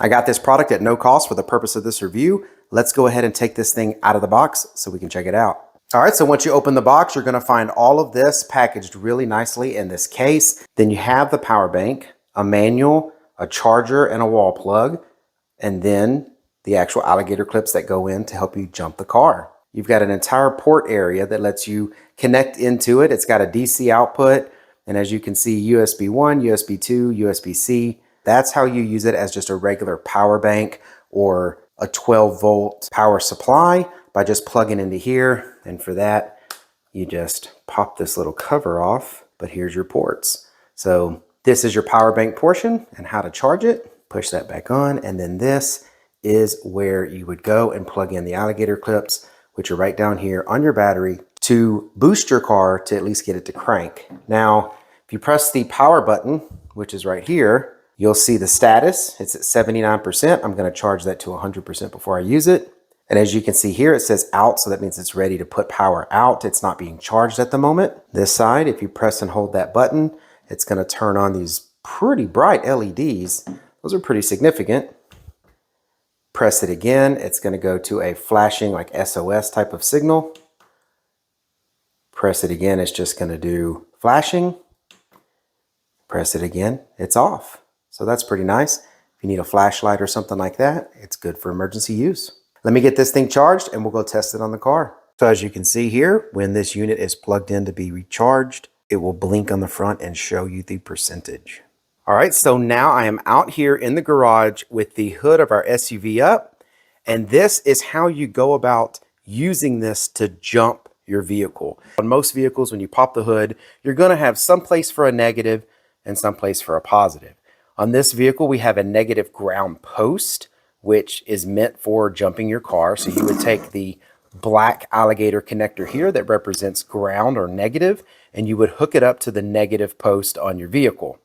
I got this product at no cost for the purpose of this review. Let's go ahead and take this thing out of the box so we can check it out. All right, so once you open the box, you're gonna find all of this packaged really nicely in this case. Then you have the power bank, a manual, a charger, and a wall plug, and then the actual alligator clips that go in to help you jump the car. You've got an entire port area that lets you connect into it. It's got a DC output, and as you can see, USB 1, USB 2, USB-C. That's how you use it as just a regular power bank or a 12-volt power supply by just plugging into here. And for that, you just pop this little cover off, but here's your ports. So this is your power bank portion and how to charge it. Push that back on, and then this is where you would go and plug in the alligator clips, which are right down here on your battery to boost your car to at least get it to crank. Now, if you press the power button, which is right here, you'll see the status. It's at 79%. I'm going to charge that to 100% before I use it. And as you can see here, it says out, so that means it's ready to put power out. It's not being charged at the moment. This side, if you press and hold that button, it's going to turn on these pretty bright LEDs. Those are pretty significant. Press it again, it's going to go to a flashing like SOS type of signal. Press it again, it's just going to do flashing. Press it again, it's off. So that's pretty nice. If you need a flashlight or something like that, it's good for emergency use. Let me get this thing charged and we'll go test it on the car. So as you can see here, when this unit is plugged in to be recharged, it will blink on the front and show you the percentage. All right, so now I am out here in the garage with the hood of our SUV up, and this is how you go about using this to jump your vehicle. On most vehicles, when you pop the hood, you're gonna have some place for a negative and some place for a positive. On this vehicle, we have a negative ground post, which is meant for jumping your car. So you would take the black alligator connector here that represents ground or negative, and you would hook it up to the negative post on your vehicle.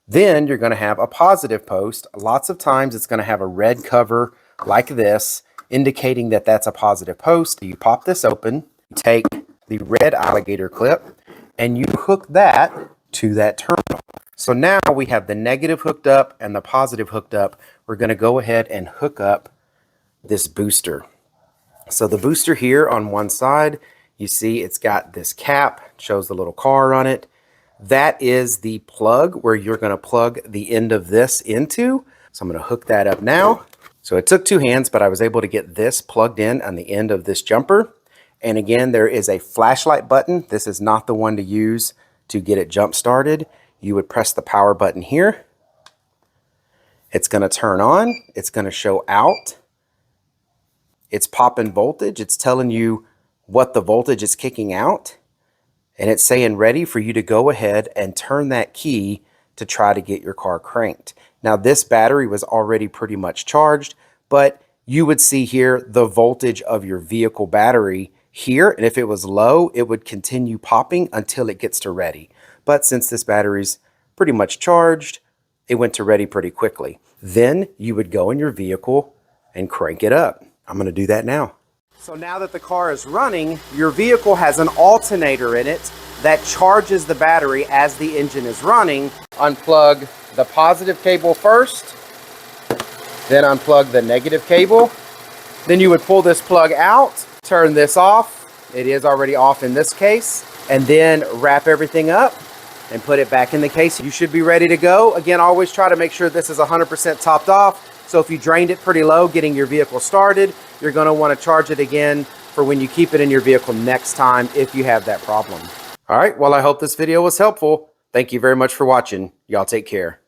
Then you're going to have a positive post. Lots of times it's going to have a red cover like this, indicating that that's a positive post. You pop this open, take the red alligator clip, and you hook that to that terminal. So now we have the negative hooked up and the positive hooked up. We're going to go ahead and hook up this booster. So the booster here on one side, you see it's got this cap, shows the little car on it. That is the plug where you're going to plug the end of this into. So I'm going to hook that up now. So it took two hands, but I was able to get this plugged in on the end of this jumper. And again, there is a flashlight button. This is not the one to use to get it jump started. You would press the power button here. It's going to turn on. It's going to show out. It's popping voltage. It's telling you what the voltage is kicking out. And it's saying ready for you to go ahead and turn that key to try to get your car cranked. Now this battery was already pretty much charged, but you would see here the voltage of your vehicle battery here. And if it was low, it would continue popping until it gets to ready. But since this battery's pretty much charged, it went to ready pretty quickly. Then you would go in your vehicle and crank it up. I'm going to do that now. So now that the car is running, your vehicle has an alternator in it that charges the battery as the engine is running. Unplug the positive cable first, then unplug the negative cable. Then you would pull this plug out, turn this off. It is already off in this case. And then wrap everything up and put it back in the case. You should be ready to go. Again, always try to make sure this is 100% topped off. So if you drained it pretty low getting your vehicle started, you're going to want to charge it again for when you keep it in your vehicle next time if you have that problem. All right, well, I hope this video was helpful. Thank you very much for watching. Y'all take care.